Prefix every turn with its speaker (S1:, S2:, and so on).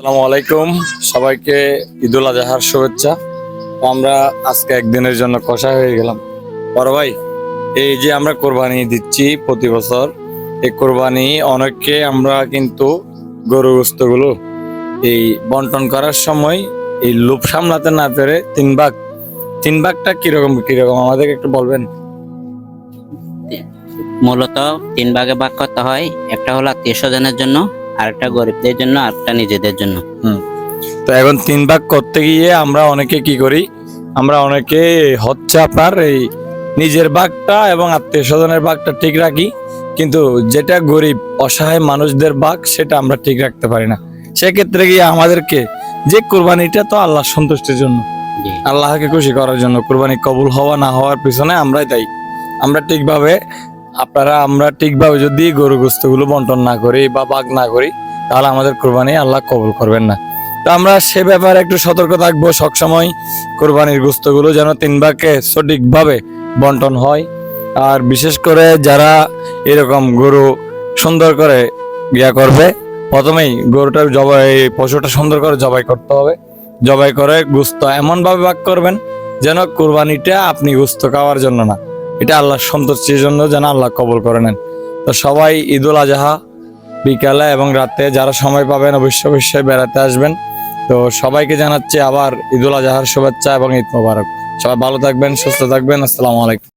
S1: আসসালামু আলাইকুম, সবাইকে ঈদুল আজহার শুভেচ্ছা। তো আমরা আজকে একদিনের জন্য কষা হয়ে গেলাম। বড় ভাই, এই যে আমরা কোরবানি দিচ্ছি প্রতি বছর, এই কোরবানি অনেককে আমরা কিন্তু গরু গোস্তগুলো এই বন্টন করার সময় এই লোভ সামলাতে না পেরে তিন ভাগটা কিরকম কিরকম আমাদেরকে একটু বলবেন?
S2: মূলত তিন ভাগে ভাগ করতে হয়। একটা হলো আত্মীয় স্বজনের জন্য, আরেকটা গরিবদের জন্য, আরেকটা নিজেদের জন্য।
S1: তো এখন তিন ভাগ করতে গিয়ে আমরা অনেকে কি করি, আমরা অনেকে হচ্ছে আপনার এই নিজের ভাগটা এবং আত্মীয় স্বজনের ভাগটা ঠিক রাখি, কিন্তু যেটা গরিব অসহায় মানুষদের ভাগ সেটা আমরা ঠিক রাখতে পারি না। সেক্ষেত্রে গিয়ে আমাদেরকে যে কোরবানিটা তো আল্লাহর সন্তুষ্টির জন্য,
S2: জি।
S1: আল্লাহকে খুশি করার জন্য, কোরবানি কবুল হওয়া না হওয়ার পিছনে আমরাই দায়ী। আমরা ঠিকভাবে যদি গরু গোস্তগুলো বন্টন না করি বা ভাগ না করি, তাহলে আমাদের কোরবানি আল্লাহ কবুল করবেন না। তো আমরা সে ব্যাপারে একটু সতর্ক থাকবো সবসময়, কোরবানির গোস্তগুলো যেন তিন ভাগে সঠিকভাবে বন্টন হয়। আর বিশেষ করে যারা এরকম গরু সুন্দর করে করবে, প্রথমেই গরুটার পশুটা সুন্দর করে জবাই করতে হবে। জবাই করে গোস্ত এমন ভাবে ভাগ করবেন যেন কোরবানিটা আপনি গোস্ত খাওয়ার জন্য না, এটা আল্লাহর সন্তুষ্টির জন্য যেন আল্লাহ কবুল করে নেন। তো সবাই ঈদুল আজহা বিকালে এবং রাতে যারা সময় পাবেন অবশ্যই বেড়াতে আসবেন। তো সবাইকে জানাচ্ছি আবার ঈদুল আজহার শুভেচ্ছা এবং ঈদ মোবারক। সবাই ভালো থাকবেন, সুস্থ থাকবেন। আসসালামু আলাইকুম।